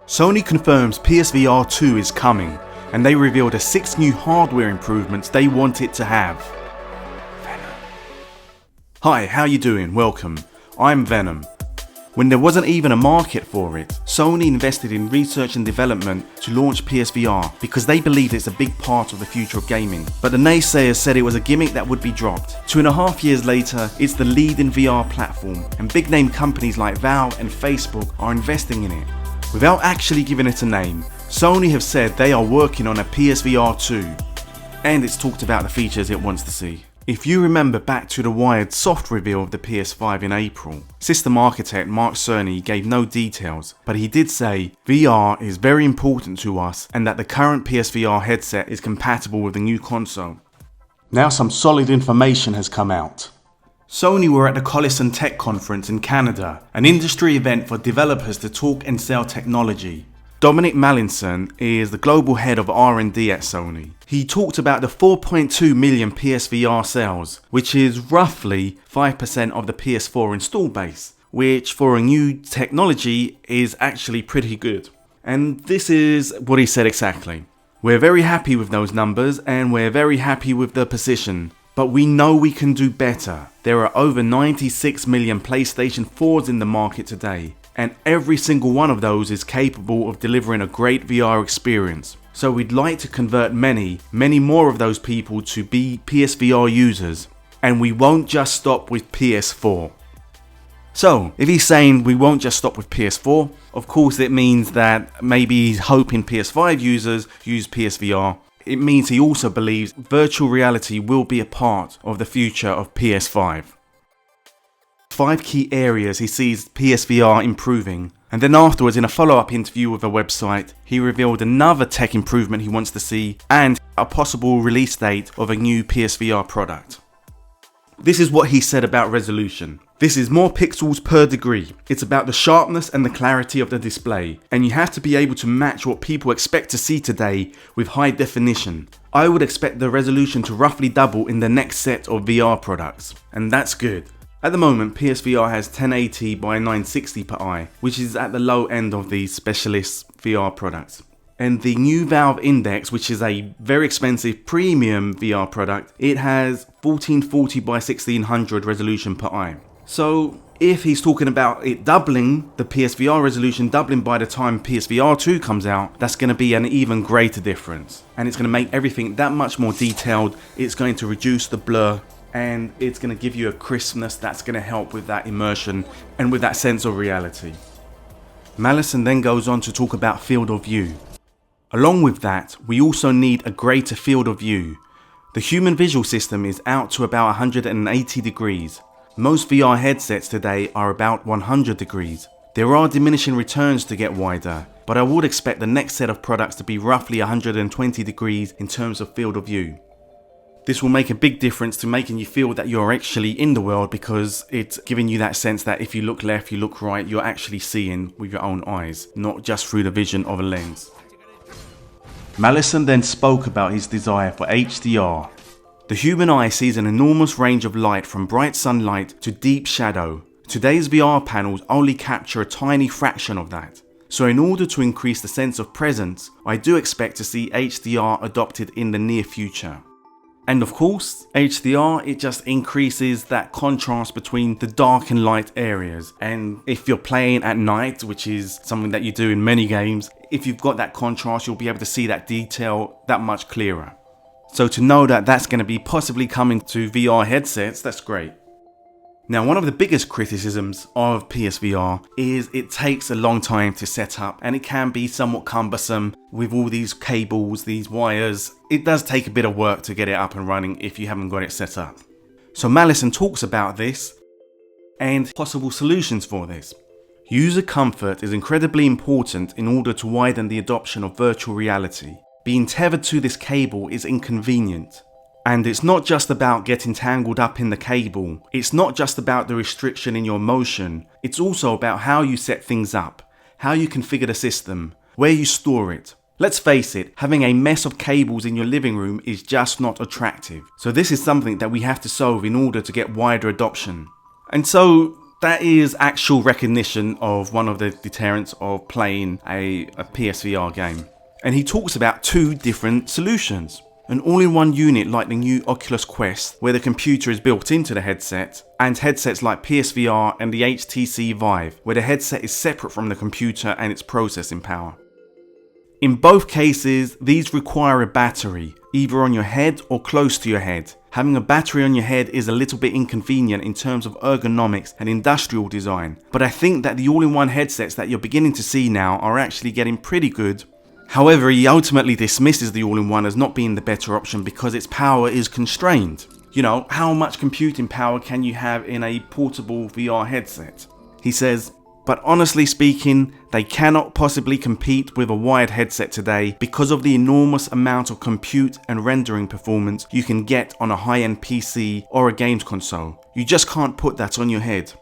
Sony confirms PSVR2 is coming, and they revealed the 6 new hardware improvements they want it to have. Venom. Hi, how you doing? Welcome. I'm Venom. When there wasn't even a market for it, Sony invested in research and development to launch PSVR because they believed it's a big part of the future of gaming. But the naysayers said it was a gimmick that would be dropped. 2.5 years later, it's the leading VR platform, and big name companies like Valve and Facebook are investing in it. Without actually giving it a name, Sony have said they are working on a PSVR 2, and it's talked about the features it wants to see. If you remember back to the Wired soft reveal of the PS5 in April, system architect Mark Cerny gave no details, but he did say VR is very important to us and that the current PSVR headset is compatible with the new console. Now some solid information has come out. Sony were at the Collison Tech Conference in Canada, an industry event for developers to talk and sell technology. Dominic Mallinson is the global head of R&D at Sony. He talked about the 4.2 million PSVR sales, which is roughly 5% of the PS4 install base, which for a new technology is actually pretty good. And this is what he said exactly. We're very happy with those numbers and we're very happy with the position. But we know we can do better. There are over 96 million PlayStation 4s in the market today, and every single one of those is capable of delivering a great VR experience. So we'd like to convert many more of those people to be PSVR users, and we won't just stop with PS4. So, if he's saying we won't just stop with PS4, of course it means that maybe he's hoping PS5 users use PSVR. It means he also believes virtual reality will be a part of the future of PS5. 5 key areas he sees PSVR improving, and then afterwards in a follow-up interview with a website, he revealed another tech improvement he wants to see and a possible release date of a new PSVR product. This is what he said about resolution. This is more pixels per degree. It's about the sharpness and the clarity of the display, and you have to be able to match what people expect to see today with high definition. I would expect the resolution to roughly double in the next set of VR products, and that's good. At the moment, PSVR has 1080 by 960 per eye, which is at the low end of the specialist VR products. And the new Valve Index, which is a very expensive premium VR product, it has 1440 by 1600 resolution per eye. So if he's talking about it doubling, the PSVR resolution doubling by the time PSVR 2 comes out, that's going to be an even greater difference. And it's going to make everything that much more detailed, it's going to reduce the blur, and it's going to give you a crispness that's going to help with that immersion and with that sense of reality. Mallinson then goes on to talk about field of view. Along with that, we also need a greater field of view. The human visual system is out to about 180 degrees. Most VR headsets today are about 100 degrees. There are diminishing returns to get wider, but I would expect the next set of products to be roughly 120 degrees in terms of field of view. This will make a big difference to making you feel that you're actually in the world, because it's giving you that sense that if you look left, you look right, you're actually seeing with your own eyes, not just through the vision of a lens. Mallinson then spoke about his desire for HDR. The human eye sees an enormous range of light from bright sunlight to deep shadow. Today's VR panels only capture a tiny fraction of that. So in order to increase the sense of presence, I do expect to see HDR adopted in the near future. And of course, HDR, it just increases that contrast between the dark and light areas. And if you're playing at night, which is something that you do in many games, if you've got that contrast, you'll be able to see that detail that much clearer. So to know that that's going to be possibly coming to VR headsets, that's great. Now, one of the biggest criticisms of PSVR is it takes a long time to set up, and it can be somewhat cumbersome with all these cables, these wires. It does take a bit of work to get it up and running if you haven't got it set up. So Mallinson talks about this and possible solutions for this. User comfort is incredibly important in order to widen the adoption of virtual reality. Being tethered to this cable is inconvenient. And it's not just about getting tangled up in the cable. It's not just about the restriction in your motion. It's also about how you set things up, how you configure the system, where you store it. Let's face it, having a mess of cables in your living room is just not attractive. So this is something that we have to solve in order to get wider adoption. And so that is actual recognition of one of the deterrents of playing a PSVR game. And he talks about two different solutions. An all-in-one unit like the new Oculus Quest, where the computer is built into the headset, and headsets like PSVR and the HTC Vive, where the headset is separate from the computer and its processing power. In both cases, these require a battery, either on your head or close to your head. Having a battery on your head is a little bit inconvenient in terms of ergonomics and industrial design, but I think that the all-in-one headsets that you're beginning to see now are actually getting pretty good. However, he ultimately dismisses the all-in-one as not being the better option because its power is constrained. You know, how much computing power can you have in a portable VR headset? He says, but honestly speaking, they cannot possibly compete with a wired headset today because of the enormous amount of compute and rendering performance you can get on a high-end PC or a games console. You just can't put that on your head.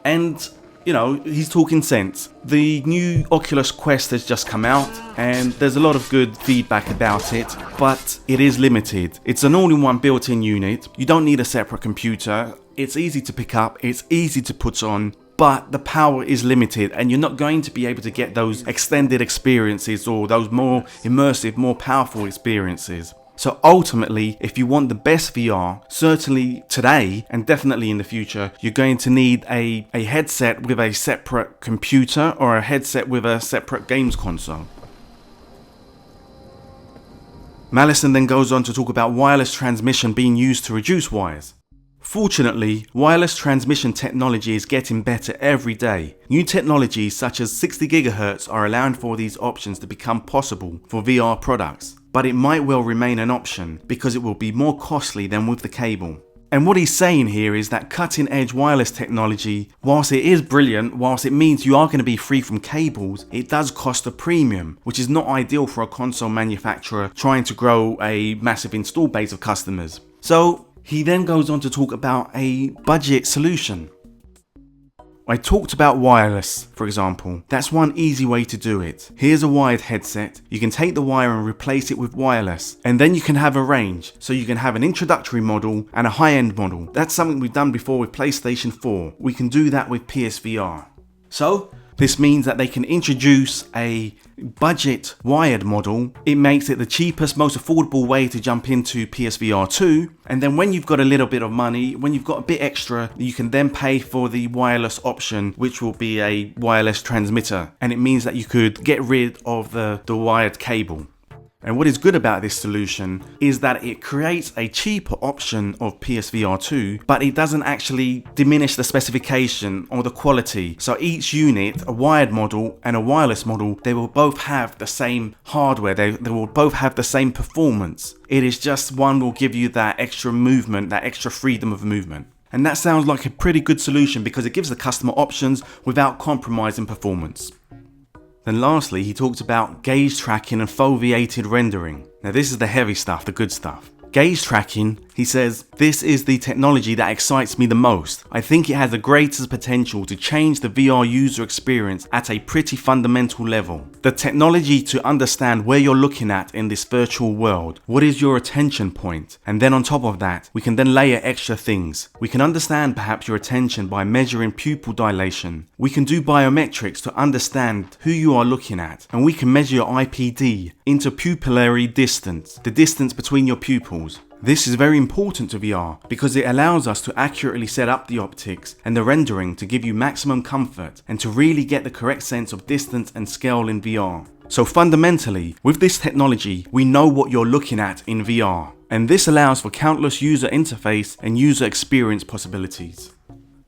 And, you know, he's talking sense. The new Oculus Quest has just come out and there's a lot of good feedback about it, but it is limited. It's an all-in-one built-in unit. You don't need a separate computer. It's easy to pick up, it's easy to put on, but the power is limited and you're not going to be able to get those extended experiences or those more immersive, more powerful experiences. So ultimately, if you want the best VR, certainly today and definitely in the future, you're going to need a headset with a separate computer or a headset with a separate games console. Mallison then goes on to talk about wireless transmission being used to reduce wires. Fortunately, wireless transmission technology is getting better every day. New technologies such as 60 GHz are allowing for these options to become possible for VR products, but it might well remain an option because it will be more costly than with the cable. And what he's saying here is that cutting edge wireless technology, whilst it is brilliant, whilst it means you are going to be free from cables, it does cost a premium, which is not ideal for a console manufacturer trying to grow a massive install base of customers. So he then goes on to talk about a budget solution. I talked about wireless, for example. That's one easy way to do it. Here's a wired headset. You can take the wire and replace it with wireless, and then you can have a range. So you can have an introductory model and a high-end model. That's something we've done before with PlayStation 4. We can do that with PSVR. So this means that they can introduce a budget wired model. It makes it the cheapest, most affordable way to jump into PSVR2. And then when you've got a little bit of money, when you've got a bit extra, you can then pay for the wireless option, which will be a wireless transmitter. And it means that you could get rid of the wired cable. And what is good about this solution is that it creates a cheaper option of PSVR2, but it doesn't actually diminish the specification or the quality. So each unit, a wired model and a wireless model, they will both have the same hardware, they will both have the same performance. It is just one will give you that extra movement, that extra freedom of movement. And that sounds like a pretty good solution because it gives the customer options without compromising performance. Then lastly, he talked about gaze tracking and foveated rendering. Now this is the heavy stuff, the good stuff. Gaze tracking, he says, this is the technology that excites me the most. I think it has the greatest potential to change the VR user experience at a pretty fundamental level. The technology to understand where you're looking at in this virtual world, what is your attention point, and then on top of that, we can then layer extra things. We can understand perhaps your attention by measuring pupil dilation. We can do biometrics to understand who you are looking at, and we can measure your IPD, interpupillary distance, the distance between your pupils. This is very important to VR because it allows us to accurately set up the optics and the rendering to give you maximum comfort and to really get the correct sense of distance and scale in VR. So fundamentally, with this technology, we know what you're looking at in VR, and this allows for countless user interface and user experience possibilities.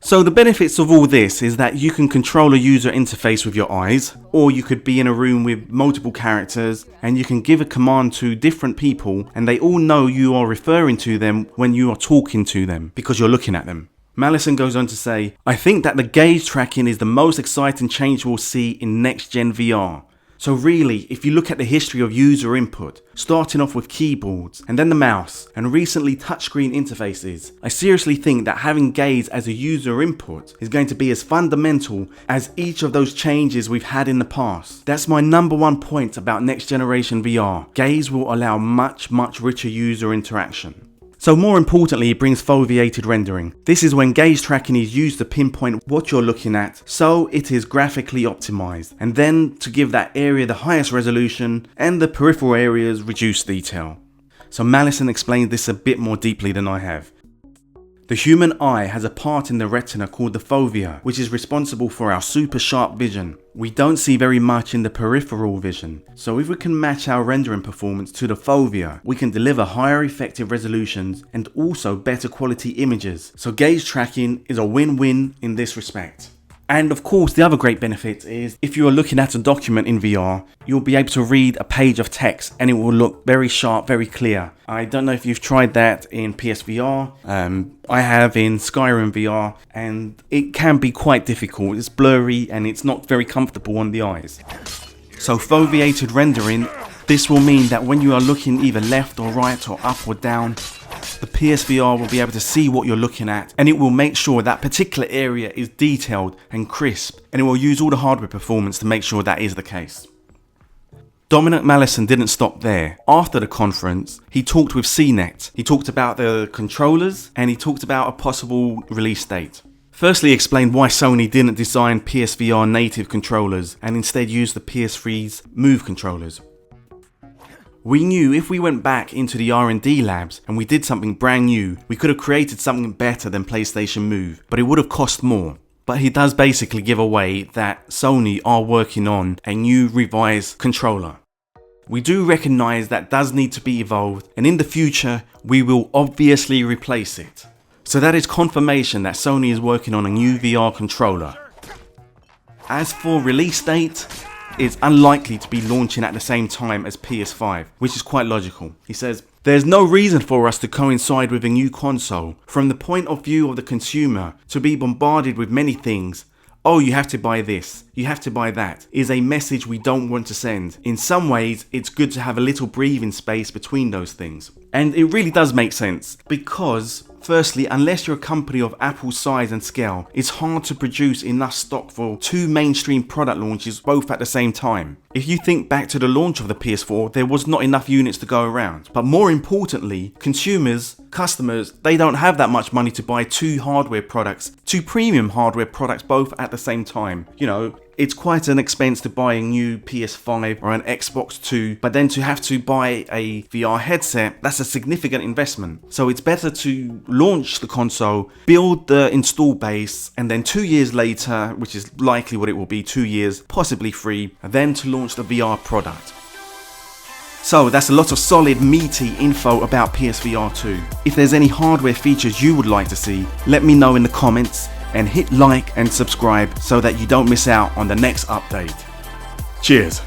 So the benefits of all this is that you can control a user interface with your eyes, or you could be in a room with multiple characters and you can give a command to different people and they all know you are referring to them when you are talking to them because you're looking at them. Mallison goes on to say, I think that the gaze tracking is the most exciting change we'll see in next gen VR. So really, if you look at the history of user input, starting off with keyboards and then the mouse and recently touchscreen interfaces, I seriously think that having gaze as a user input is going to be as fundamental as each of those changes we've had in the past. That's my number one point about next generation VR. Gaze will allow much richer user interaction. So more importantly, it brings foveated rendering. This is when gaze tracking is used to pinpoint what you're looking at, so it is graphically optimized, and then to give that area the highest resolution and the peripheral areas reduced detail. So Malison explains this a bit more deeply than I have. The human eye has a part in the retina called the fovea, which is responsible for our super sharp vision. We don't see very much in the peripheral vision, so if we can match our rendering performance to the fovea, we can deliver higher effective resolutions and also better quality images. So gaze tracking is a win-win in this respect. And of course, the other great benefit is if you are looking at a document in VR, you'll be able to read a page of text and it will look very sharp, very clear. I don't know if you've tried that in PSVR. I have in Skyrim VR, and it can be quite difficult. It's blurry and it's not very comfortable on the eyes. So foveated rendering, this will mean that when you are looking either left or right or up or down, the PSVR will be able to see what you're looking at, and it will make sure that particular area is detailed and crisp, and it will use all the hardware performance to make sure that is the case. Dominic Malison didn't stop there. After the conference, he talked with CNET. He talked about the controllers and he talked about a possible release date. Firstly, he explained why Sony didn't design PSVR native controllers and instead used the PS3's Move controllers. We knew if we went back into the R&D labs and we did something brand new, we could have created something better than PlayStation Move, but it would have cost more. But he does basically give away that Sony are working on a new revised controller. We do recognise that does need to be evolved, and in the future we will obviously replace it. So that is confirmation that Sony is working on a new VR controller. As for release date, it's unlikely to be launching at the same time as PS5, which is quite logical. He says, "There's no reason for us to coincide with a new console. From the point of view of the consumer, to be bombarded with many things, oh, you have to buy this, you have to buy that, is a message we don't want to send. In some ways, it's good to have a little breathing space between those things." And it really does make sense, because firstly, unless you're a company of Apple's size and scale, it's hard to produce enough stock for two mainstream product launches both at the same time. If you think back to the launch of the PS4, there was not enough units to go around. But more importantly, customers, they don't have that much money to buy two premium hardware products both at the same time. You know, it's quite an expense to buy a new PS5 or an Xbox 2, but then to have to buy a VR headset, that's a significant investment. So it's better to launch the console, build the install base, and then 2 years later, which is likely what it will be, 2 years, possibly 3, then to launch the VR product. So that's a lot of solid, meaty info about PSVR 2. If there's any hardware features you would like to see, let me know in the comments, and hit like and subscribe so that you don't miss out on the next update. Cheers!